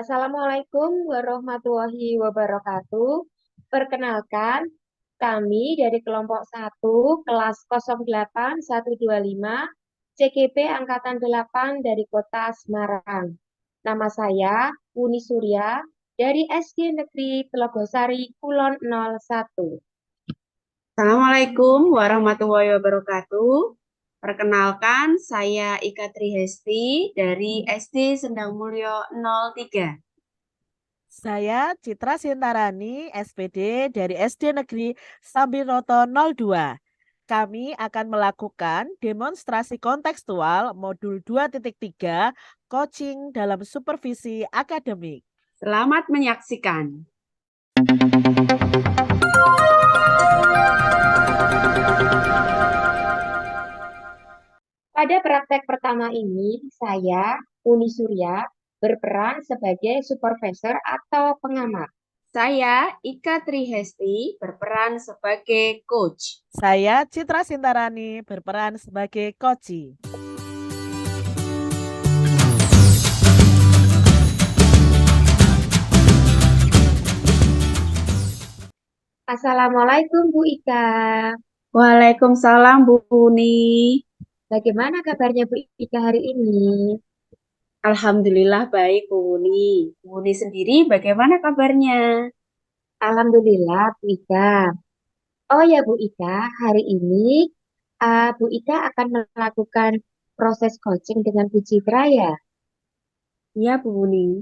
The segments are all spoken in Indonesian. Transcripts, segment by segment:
Assalamualaikum warahmatullahi wabarakatuh. Perkenalkan, kami dari kelompok 1 kelas 08125 CGP Angkatan 8 dari Kota Semarang. Nama saya Uni Surya dari SD Negeri Telogosari Kulon 01. Assalamualaikum warahmatullahi wabarakatuh. Perkenalkan, saya Ika Trihesti dari SD Sendang Mulyo 03. Saya Citra Sintarani, SPD dari SD Negeri Sambiroto 02. Kami akan melakukan demonstrasi kontekstual modul 2.3 coaching dalam supervisi akademik. Selamat menyaksikan. Pada praktek pertama ini, saya, Uni Surya, berperan sebagai supervisor atau pengamat. Saya Ika Trihesti berperan sebagai coach. Saya Citra Sintarani berperan sebagai coach. Assalamualaikum Bu Ika. Waalaikumsalam Bu Uni. Bagaimana kabarnya Bu Ika hari ini? Alhamdulillah baik Bu Uni. Bu Uni sendiri bagaimana kabarnya? Alhamdulillah Bu Ika. Oh ya Bu Ika, hari ini Bu Ika akan melakukan proses coaching dengan Bu Citra ya? Iya Bu Uni.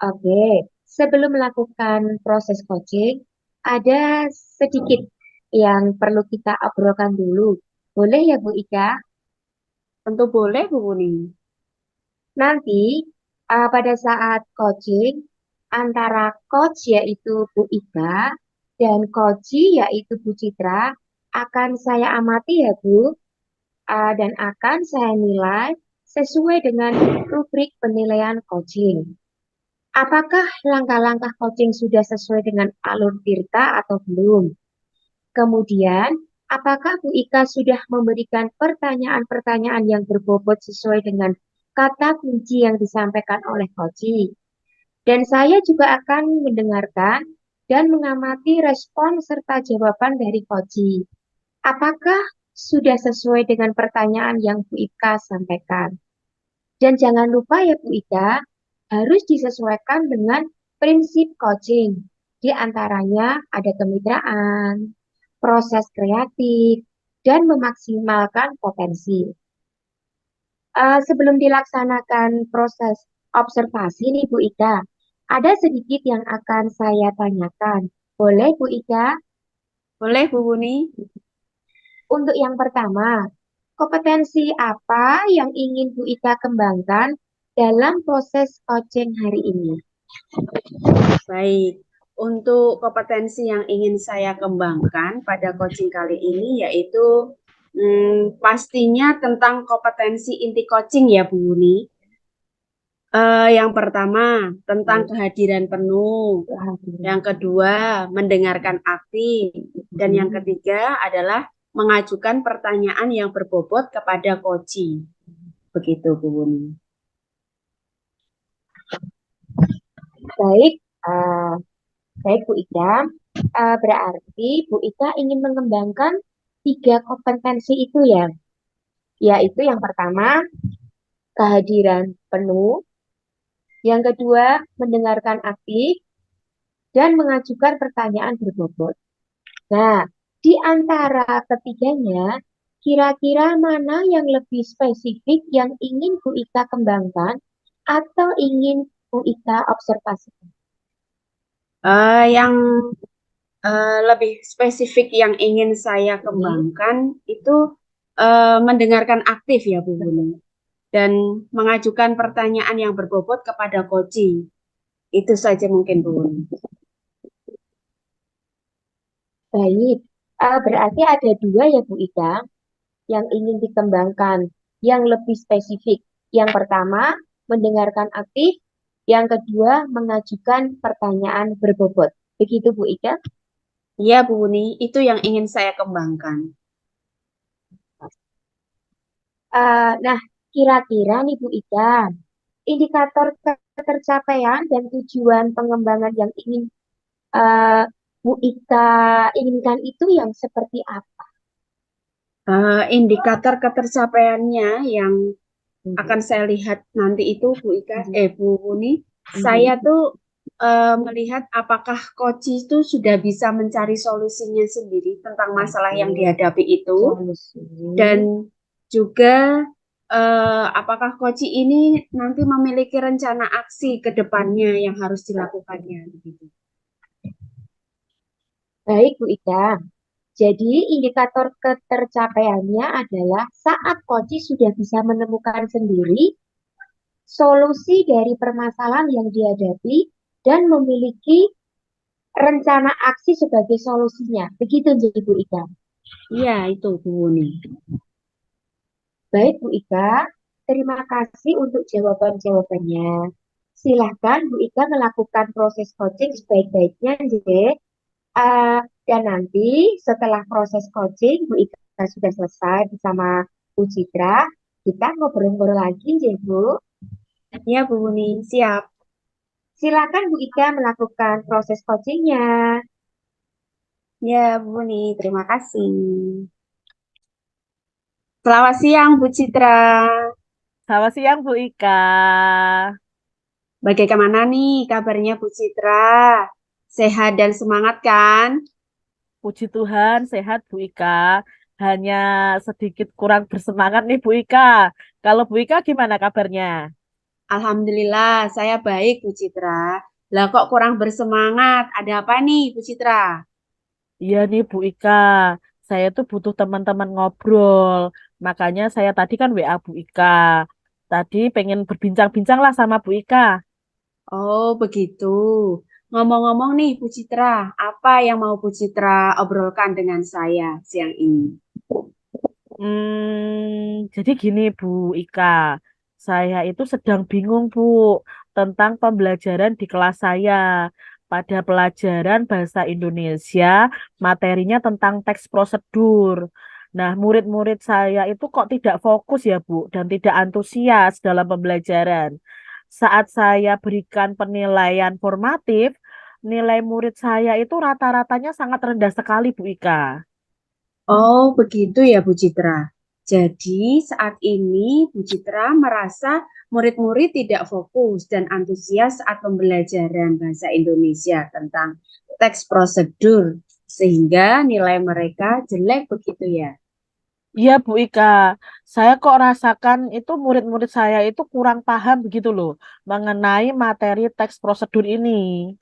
Oke, sebelum melakukan proses coaching, ada sedikit yang perlu kita obrolkan dulu. Boleh ya Bu Ika? Tentu boleh Bu Uni. Nanti pada saat coaching antara coach yaitu Bu Ika dan coachee yaitu Bu Citra akan saya amati ya Bu, dan akan saya nilai sesuai dengan rubrik penilaian coaching. Apakah langkah-langkah coaching sudah sesuai dengan alur Tirta atau belum? Kemudian, apakah Bu Ika sudah memberikan pertanyaan-pertanyaan yang berbobot sesuai dengan kata kunci yang disampaikan oleh coaching? Dan saya juga akan mendengarkan dan mengamati respon serta jawaban dari coaching. Apakah sudah sesuai dengan pertanyaan yang Bu Ika sampaikan? Dan jangan lupa ya Bu Ika, harus disesuaikan dengan prinsip coaching. Di antaranya ada kemitraan, proses kreatif, dan memaksimalkan potensi. Sebelum dilaksanakan proses observasi nih Bu Ika, ada sedikit yang akan saya tanyakan. Boleh Bu Ika? Boleh Bu Uni. Untuk yang pertama, kompetensi apa yang ingin Bu Ika kembangkan dalam proses coaching hari ini? Baik, untuk kompetensi yang ingin saya kembangkan pada coaching kali ini yaitu pastinya tentang kompetensi inti coaching ya Bu Uni. Yang pertama tentang kehadiran penuh, yang kedua mendengarkan aktif, dan yang ketiga adalah mengajukan pertanyaan yang berbobot kepada coaching. Begitu Bu Uni. Baik, baik Bu Ika. Berarti Bu Ika ingin mengembangkan 3 kompetensi itu ya, yaitu yang pertama kehadiran penuh, yang kedua mendengarkan aktif, dan mengajukan pertanyaan berbobot. Nah, di antara ketiganya, kira-kira mana yang lebih spesifik yang ingin Bu Ika kembangkan atau ingin Bu Ika observasikan? Yang lebih spesifik yang ingin saya kembangkan itu mendengarkan aktif ya Bu Buni, dan mengajukan pertanyaan yang berbobot kepada coaching. Itu saja mungkin Bu Buni. Baik, berarti ada 2 ya Bu Ika yang ingin dikembangkan yang lebih spesifik. Yang pertama, mendengarkan aktif. Yang kedua, mengajukan pertanyaan berbobot. Begitu Bu Ika? Iya Bu Buni, itu yang ingin saya kembangkan. Nah, kira-kira nih Bu Ika, indikator ketercapaian dan tujuan pengembangan yang ingin eh, Bu Ika inginkan itu yang seperti apa? Indikator ketercapaiannya yang akan saya lihat nanti itu Bu Ika, Bu Uni, saya tuh melihat apakah Koci itu sudah bisa mencari solusinya sendiri tentang masalah yang dihadapi itu, Solusi. dan juga apakah Koci ini nanti memiliki rencana aksi ke depannya yang harus dilakukannya begitu. Baik, Bu Ika. Jadi, indikator ketercapaiannya adalah saat Koci sudah bisa menemukan sendiri solusi dari permasalahan yang dihadapi dan memiliki rencana aksi sebagai solusinya. Begitu, jadi Bu Ika. Iya, itu Bu Uni. Baik, Bu Ika. Terima kasih untuk jawaban-jawabannya. Silahkan Bu Ika melakukan proses coaching sebaik-baiknya, Nje. Dan nanti setelah proses coaching, Bu Ika sudah selesai bersama Bu Citra, kita ngobrol-ngobrol lagi, Nje, Bu. Ya Bu Uni, siap. Silakan Bu Ika melakukan proses coachingnya. Ya Bu Uni, terima kasih. Selamat siang Bu Citra. Selamat siang Bu Ika. Bagaimana nih kabarnya Bu Citra? Sehat dan semangat kan? Puji Tuhan sehat Bu Ika. Hanya sedikit kurang bersemangat nih Bu Ika. Kalau Bu Ika gimana kabarnya? Alhamdulillah saya baik Bu Citra. Lah kok kurang bersemangat? Ada apa nih Bu Citra? Iya nih Bu Ika. Saya tuh butuh teman-teman ngobrol. Makanya saya tadi kan WA Bu Ika. Tadi pengen berbincang-bincang lah sama Bu Ika. Oh begitu. Ngomong-ngomong nih Bu Citra, apa yang mau Bu Citra obrolkan dengan saya siang ini? Jadi gini Bu Ika, saya itu sedang bingung Bu tentang pembelajaran di kelas saya. Pada pelajaran bahasa Indonesia, materinya tentang teks prosedur. Nah, murid-murid saya itu kok tidak fokus ya Bu, dan tidak antusias dalam pembelajaran. Saat saya berikan penilaian formatif, nilai murid saya itu rata-ratanya sangat rendah sekali Bu Ika. Oh, begitu ya Bu Citra. Jadi saat ini Bu Citra merasa murid-murid tidak fokus dan antusias saat pembelajaran bahasa Indonesia tentang teks prosedur sehingga nilai mereka jelek begitu ya. Iya Bu Ika, saya kok rasakan itu murid-murid saya itu kurang paham begitu loh mengenai materi teks prosedur ini.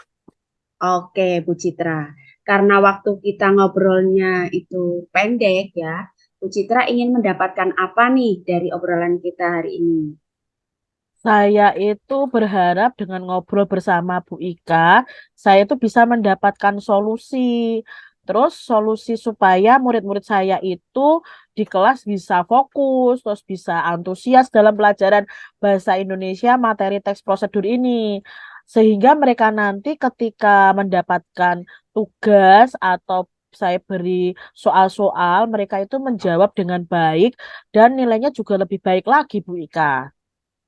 Oke Bu Citra, karena waktu kita ngobrolnya itu pendek ya, Bu Citra ingin mendapatkan apa nih dari obrolan kita hari ini? Saya itu berharap dengan ngobrol bersama Bu Ika, saya itu bisa mendapatkan solusi. Terus solusi supaya murid-murid saya itu di kelas bisa fokus, terus bisa antusias dalam pelajaran bahasa Indonesia materi teks prosedur ini. Sehingga mereka nanti ketika mendapatkan tugas atau saya beri soal-soal, mereka itu menjawab dengan baik dan nilainya juga lebih baik lagi, Bu Ika.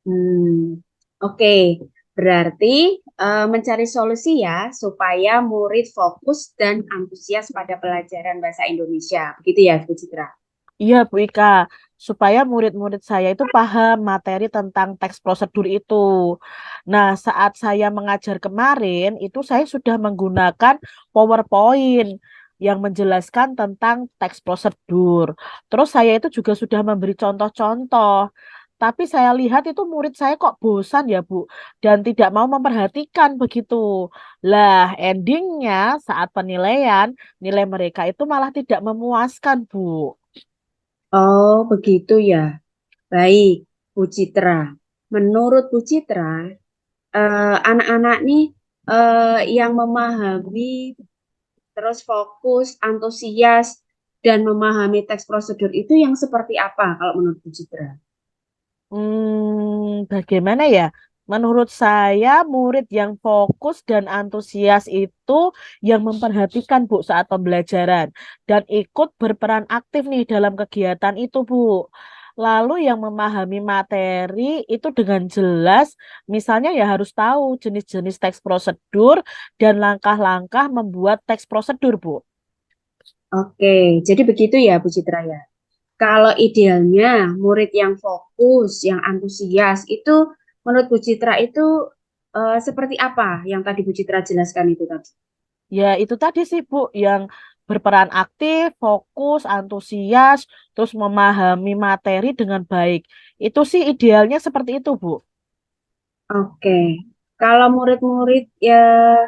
Hmm, oke. Berarti mencari solusi ya supaya murid fokus dan antusias pada pelajaran bahasa Indonesia. Begitu ya, Bu Citra? Iya, Bu Ika, supaya murid-murid saya itu paham materi tentang teks prosedur itu. Nah, saat saya mengajar kemarin, itu saya sudah menggunakan PowerPoint yang menjelaskan tentang teks prosedur. Terus saya itu juga sudah memberi contoh-contoh. Tapi saya lihat itu murid saya kok bosan ya, Bu, dan tidak mau memperhatikan begitu. Lah, endingnya saat penilaian, nilai mereka itu malah tidak memuaskan, Bu. Oh, begitu ya. Baik, Bu Citra. Menurut Bu Citra, anak-anak nih yang memahami, terus fokus, antusias, dan memahami teks prosedur itu yang seperti apa kalau menurut Bu Citra? Bagaimana ya? Menurut saya, murid yang fokus dan antusias itu yang memperhatikan Bu saat pembelajaran dan ikut berperan aktif nih dalam kegiatan itu Bu. Lalu yang memahami materi itu dengan jelas, misalnya ya harus tahu jenis-jenis teks prosedur dan langkah-langkah membuat teks prosedur, Bu. Oke, jadi begitu ya Bu Citra ya. Kalau idealnya murid yang fokus, yang antusias itu menurut Bu Citra itu seperti apa yang tadi Bu Citra jelaskan itu tadi? Ya itu tadi sih, Bu, yang berperan aktif, fokus, antusias, terus memahami materi dengan baik. Itu sih idealnya seperti itu, Bu. Oke, kalau murid-murid ya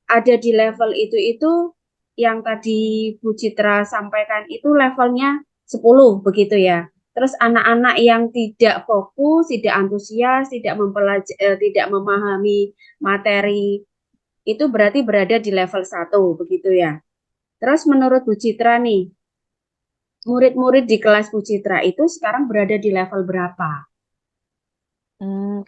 ada di level itu yang tadi Bu Citra sampaikan itu levelnya 10 begitu ya. Terus anak-anak yang tidak fokus, tidak antusias, tidak memahami materi itu berarti berada di level 1 begitu ya. Terus menurut Bu Citra nih, murid-murid di kelas Bu Citra itu sekarang berada di level berapa?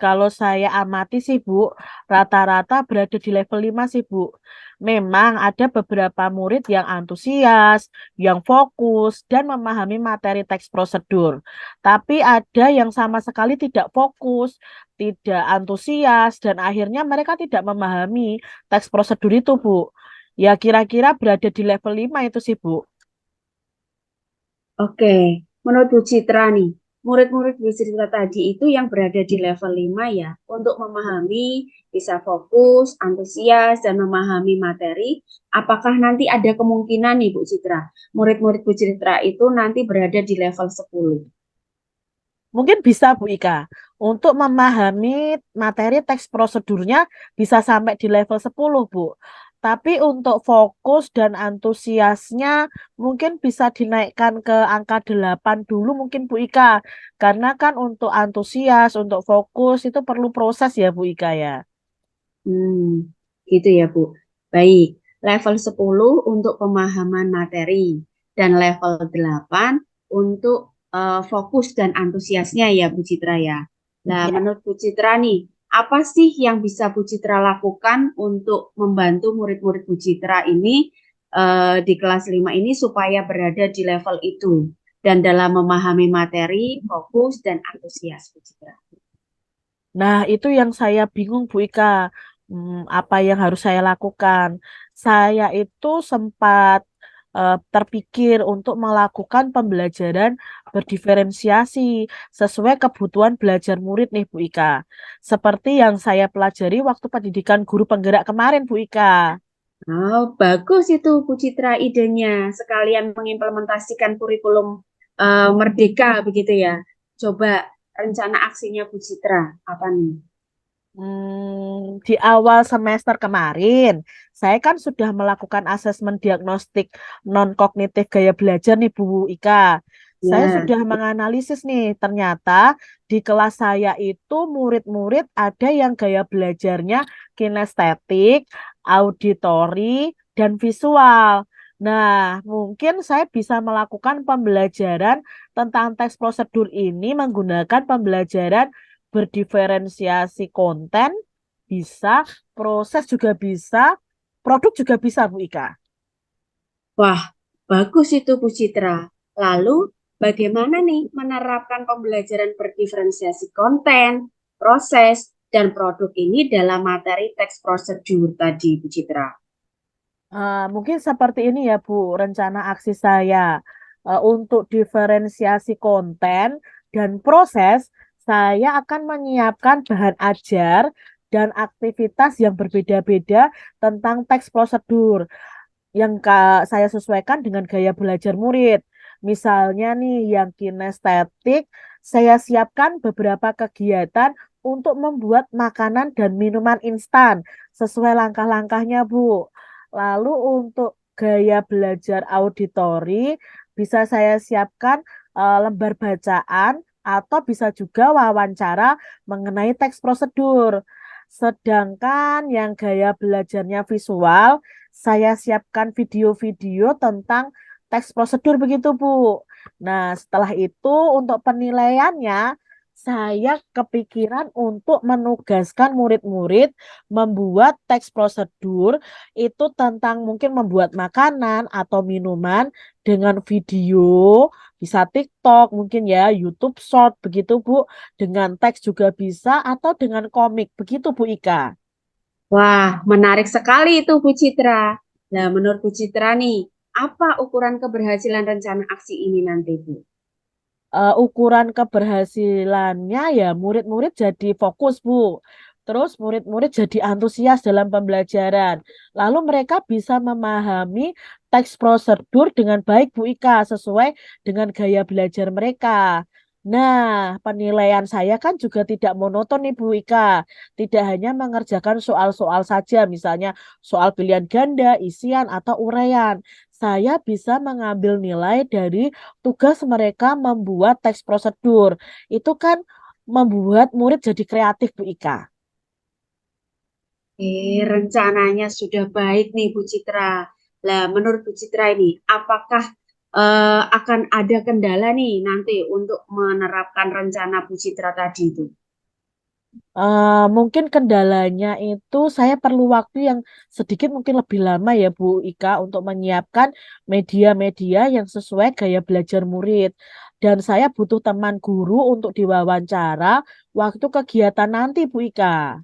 Kalau saya amati sih, Bu, rata-rata berada di level 5 sih, Bu. Memang ada beberapa murid yang antusias, yang fokus, dan memahami materi teks prosedur. Tapi ada yang sama sekali tidak fokus, tidak antusias, dan akhirnya mereka tidak memahami teks prosedur itu, Bu. Ya kira-kira berada di level 5 itu sih, Bu. Oke, menurut Bu Citra nih, murid-murid Bu Citra tadi itu yang berada di level 5 ya, untuk memahami, bisa fokus, antusias, dan memahami materi, apakah nanti ada kemungkinan nih Bu Citra, murid-murid Bu Citra itu nanti berada di level 10? Mungkin bisa Bu Ika, untuk memahami materi teks prosedurnya bisa sampai di level 10 Bu. Tapi untuk fokus dan antusiasnya mungkin bisa dinaikkan ke angka 8 dulu mungkin Bu Ika. Karena kan untuk antusias, untuk fokus itu perlu proses ya Bu Ika ya. Hmm, gitu ya Bu. Baik, level 10 untuk pemahaman materi dan level 8 untuk fokus dan antusiasnya ya Bu Citra ya. Nah, Ya. menurut Bu Citra nih, apa sih yang bisa Bu Citra lakukan untuk membantu murid-murid Bu Citra ini di kelas 5 ini supaya berada di level itu dan dalam memahami materi, fokus dan antusias Bu Citra? Nah, itu yang saya bingung, Bu Ika. Apa yang harus saya lakukan? Saya itu sempat terpikir untuk melakukan pembelajaran berdiferensiasi sesuai kebutuhan belajar murid nih, Bu Ika. Seperti yang saya pelajari waktu pendidikan guru penggerak kemarin, Bu Ika. Oh, bagus itu Bu Citra idenya. Sekalian mengimplementasikan kurikulum Merdeka begitu ya. Coba rencana aksinya Bu Citra apa nih? Di awal semester kemarin, saya kan sudah melakukan asesmen diagnostik non-kognitif gaya belajar nih Bu Ika. Saya Ya, sudah menganalisis nih, ternyata di kelas saya itu murid-murid ada yang gaya belajarnya kinestetik, auditori, dan visual. Nah, mungkin saya bisa melakukan pembelajaran tentang teks prosedur ini menggunakan pembelajaran berdiferensiasi konten bisa, proses juga bisa, produk juga bisa, Bu Ika. wah, bagus itu Bu Citra. Lalu bagaimana nih menerapkan pembelajaran berdiferensiasi konten, proses, dan produk ini dalam materi teks prosedur tadi Bu Citra? Mungkin seperti ini ya, Bu, rencana aksi saya. Untuk diferensiasi konten dan proses, saya akan menyiapkan bahan ajar dan aktivitas yang berbeda-beda tentang teks prosedur yang saya sesuaikan dengan gaya belajar murid. Misalnya nih yang kinestetik, saya siapkan beberapa kegiatan untuk membuat makanan dan minuman instan sesuai langkah-langkahnya, Bu. Lalu untuk gaya belajar auditori, bisa saya siapkan lembar bacaan atau bisa juga wawancara mengenai teks prosedur. Sedangkan yang gaya belajarnya visual, saya siapkan video-video tentang teks prosedur begitu, Bu. Nah, setelah itu untuk penilaiannya, saya kepikiran untuk menugaskan murid-murid membuat teks prosedur itu tentang mungkin membuat makanan atau minuman dengan video, Bisa TikTok, mungkin ya, YouTube Short, begitu Bu. Dengan teks juga bisa, atau dengan komik, begitu Bu Ika. Wah, menarik sekali itu Bu Citra. Nah, menurut Bu Citra nih, apa ukuran keberhasilan rencana aksi ini nanti, Bu? Ukuran keberhasilannya ya murid-murid jadi fokus, Bu. Terus murid-murid jadi antusias dalam pembelajaran. Lalu mereka bisa memahami teks prosedur dengan baik, Bu Ika, sesuai dengan gaya belajar mereka. Nah, penilaian saya kan juga tidak monoton nih, Bu Ika. Tidak hanya mengerjakan soal-soal saja, misalnya soal pilihan ganda, isian, atau uraian. Saya bisa mengambil nilai dari tugas mereka membuat teks prosedur. Itu kan membuat murid jadi kreatif, Bu Ika. Rencananya sudah baik nih Bu Citra. Lah, menurut Bu Citra ini, apakah akan ada kendala nih nanti untuk menerapkan rencana Bu Citra tadi itu? Mungkin kendalanya itu saya perlu waktu yang sedikit mungkin lebih lama ya Bu Ika untuk menyiapkan media-media yang sesuai gaya belajar murid. Dan saya butuh teman guru untuk diwawancara waktu kegiatan nanti Bu Ika.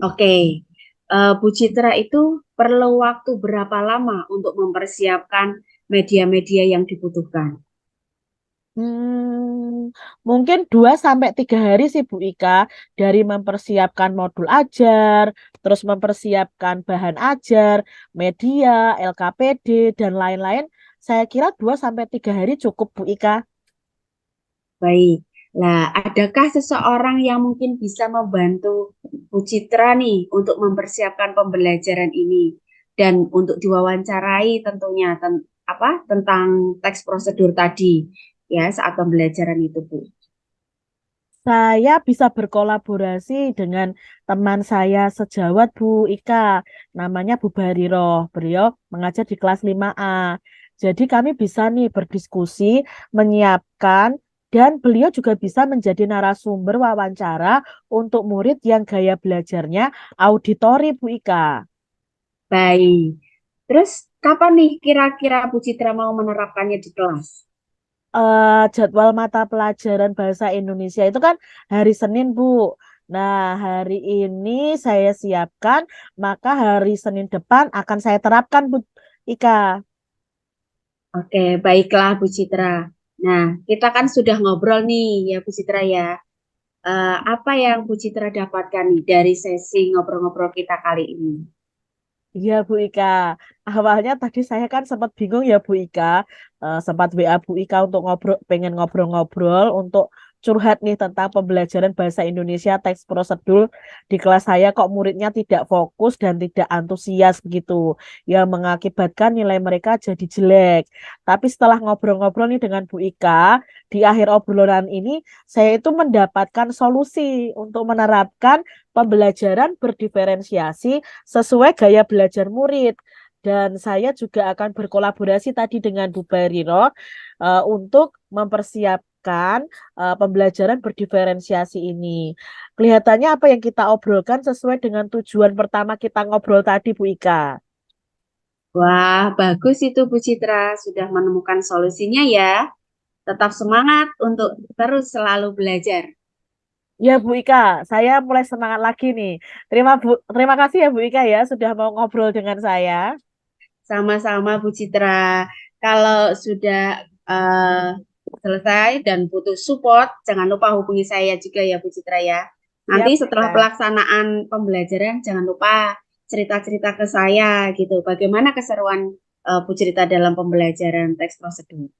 Oke. Bu Citra itu perlu waktu berapa lama untuk mempersiapkan media-media yang dibutuhkan? Mungkin 2 sampai 3 hari sih Bu Ika dari mempersiapkan modul ajar, terus mempersiapkan bahan ajar, media, LKPD, dan lain-lain. Saya kira 2 sampai 3 hari cukup Bu Ika. Baik. Nah, adakah seseorang yang mungkin bisa membantu Bu Citra nih untuk mempersiapkan pembelajaran ini dan untuk diwawancarai tentunya tentang teks prosedur tadi ya saat pembelajaran itu, Bu. Saya bisa berkolaborasi dengan teman saya sejawat Bu Ika, namanya Bu Bariroh. Beliau mengajar di kelas 5A. Jadi kami bisa nih berdiskusi, menyiapkan, dan beliau juga bisa menjadi narasumber wawancara untuk murid yang gaya belajarnya auditori Bu Ika. Baik. Terus kapan nih kira-kira Bu Citra mau menerapkannya di kelas? Jadwal mata pelajaran bahasa Indonesia itu kan hari Senin, Bu. Nah, hari ini saya siapkan, maka hari Senin depan akan saya terapkan, Bu Ika. Oke, baiklah Bu Citra. Nah, kita kan sudah ngobrol nih ya Bu Citra ya. Apa yang Bu Citra dapatkan nih dari sesi ngobrol-ngobrol kita kali ini? Iya, Bu Ika. Awalnya tadi saya kan sempat bingung ya, Bu Ika. Sempat WA Bu Ika untuk ngobrol, pengen ngobrol-ngobrol untuk curhat nih tentang pembelajaran bahasa Indonesia teks prosedur di kelas saya kok muridnya tidak fokus dan tidak antusias begitu. Yang mengakibatkan nilai mereka jadi jelek. Tapi setelah ngobrol-ngobrol nih dengan Bu Ika, di akhir obrolan ini saya itu mendapatkan solusi untuk menerapkan pembelajaran berdiferensiasi sesuai gaya belajar murid. Dan saya juga akan berkolaborasi tadi dengan Bu Bariro untuk mempersiapkan pembelajaran berdiferensiasi ini. Kelihatannya apa yang kita obrolkan sesuai dengan tujuan pertama kita ngobrol tadi, Bu Ika. Wah, bagus itu Bu Citra sudah menemukan solusinya ya. Tetap semangat untuk terus selalu belajar. Ya, Bu Ika, saya mulai semangat lagi nih. Terima kasih ya Bu Ika ya sudah mau ngobrol dengan saya. Sama-sama Bu Citra. Kalau sudah selesai dan butuh support, jangan lupa hubungi saya juga ya Bu Citra ya. Siap, Nanti Bu setelah Ika. pelaksanaan pembelajaran, jangan lupa cerita-cerita ke saya gitu. Bagaimana keseruan Bu Cerita dalam pembelajaran teks prosedur.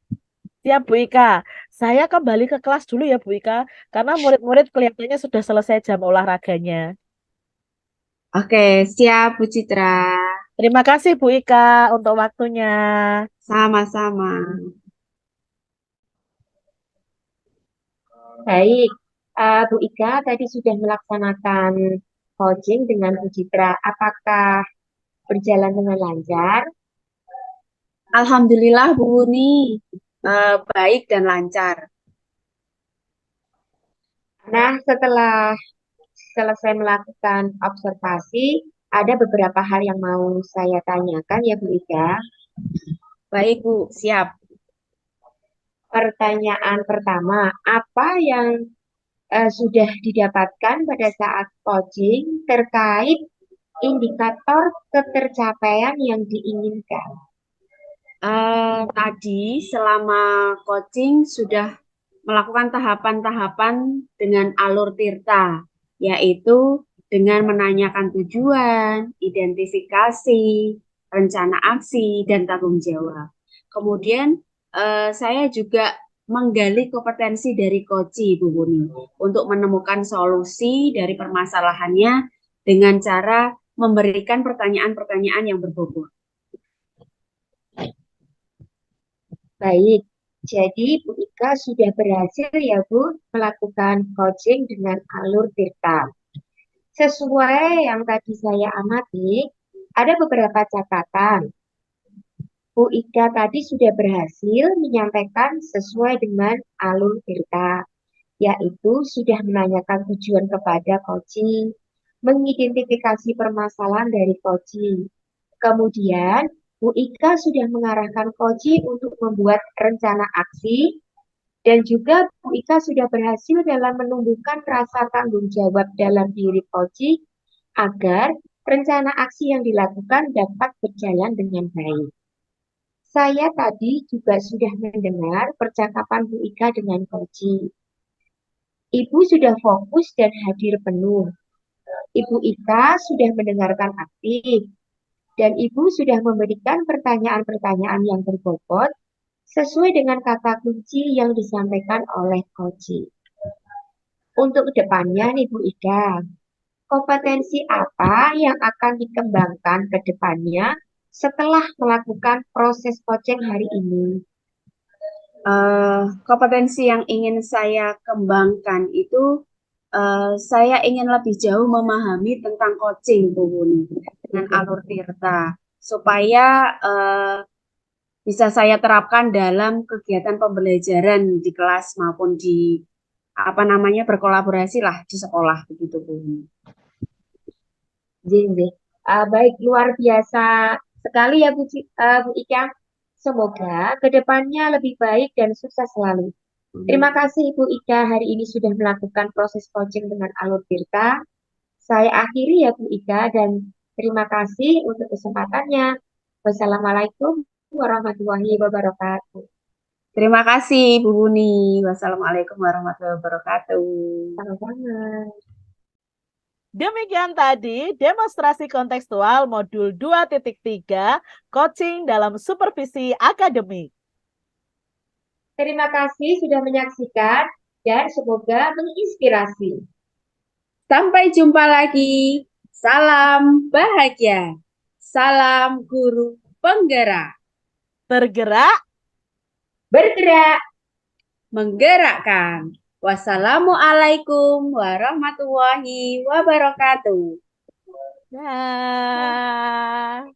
Siap, Bu Ika. Saya kembali ke kelas dulu ya, Bu Ika. Karena murid-murid kelihatannya sudah selesai jam olahraganya. Oke, siap Bu Citra. Terima kasih, Bu Ika, untuk waktunya. Sama-sama. Baik, Bu Ika tadi sudah melaksanakan coaching dengan Bu Citra. Apakah berjalan dengan lancar? Alhamdulillah Bu Uni, baik dan lancar. Nah, setelah selesai melakukan observasi, ada beberapa hal yang mau saya tanyakan ya Bu Ika. Baik Bu, siap. pertanyaan pertama, apa yang sudah didapatkan pada saat coaching terkait indikator ketercapaian yang diinginkan? Tadi selama coaching sudah melakukan tahapan-tahapan dengan alur Tirta, yaitu dengan menanyakan tujuan, identifikasi, rencana aksi, dan tanggung jawab. Kemudian saya juga menggali kompetensi dari Koci, Bu Buni, untuk menemukan solusi dari permasalahannya dengan cara memberikan pertanyaan-pertanyaan yang berbobot. Baik, jadi Bu Ika sudah berhasil ya Bu melakukan coaching dengan alur Tirta. Sesuai yang tadi saya amati, ada beberapa catatan. Bu Ika tadi sudah berhasil menyampaikan sesuai dengan alur Tirta, yaitu sudah menanyakan tujuan kepada coaching, mengidentifikasi permasalahan dari coaching. Kemudian, Bu Ika sudah mengarahkan coaching untuk membuat rencana aksi, dan juga Bu Ika sudah berhasil dalam menumbuhkan rasa tanggung jawab dalam diri coaching agar rencana aksi yang dilakukan dapat berjalan dengan baik. Saya tadi juga sudah mendengar percakapan Bu Ika dengan coaching. Ibu sudah fokus dan hadir penuh. Ibu Ika sudah mendengarkan aktif, dan Ibu sudah memberikan pertanyaan-pertanyaan yang berbobot sesuai dengan kata kunci yang disampaikan oleh coaching. Untuk kedepannya nih Bu Ika, kompetensi apa yang akan dikembangkan ke depannya setelah melakukan proses coaching hari ini? Kompetensi yang ingin saya kembangkan itu saya ingin lebih jauh memahami tentang coaching, Bu Buni, dengan alur Tirta, supaya bisa saya terapkan dalam kegiatan pembelajaran di kelas maupun di berkolaborasi lah di sekolah begitu, Bu Buni. Baik, luar biasa sekali ya Bu Ika. Semoga kedepannya lebih baik dan sukses selalu. Terima kasih Ibu Ika hari ini sudah melakukan proses coaching dengan alur Tirta. Saya akhiri ya Bu Ika dan terima kasih untuk kesempatannya. Wassalamualaikum warahmatullahi wabarakatuh. Terima kasih Bu Buni. Wassalamualaikum warahmatullahi wabarakatuh. Sama-sama. Demikian tadi demonstrasi kontekstual modul 2.3 coaching dalam supervisi akademik. Terima kasih sudah menyaksikan dan semoga menginspirasi. Sampai jumpa lagi. Salam bahagia. Salam guru penggerak. Tergerak, Bergerak. Menggerakkan. Wassalamualaikum warahmatullahi wabarakatuh. nah.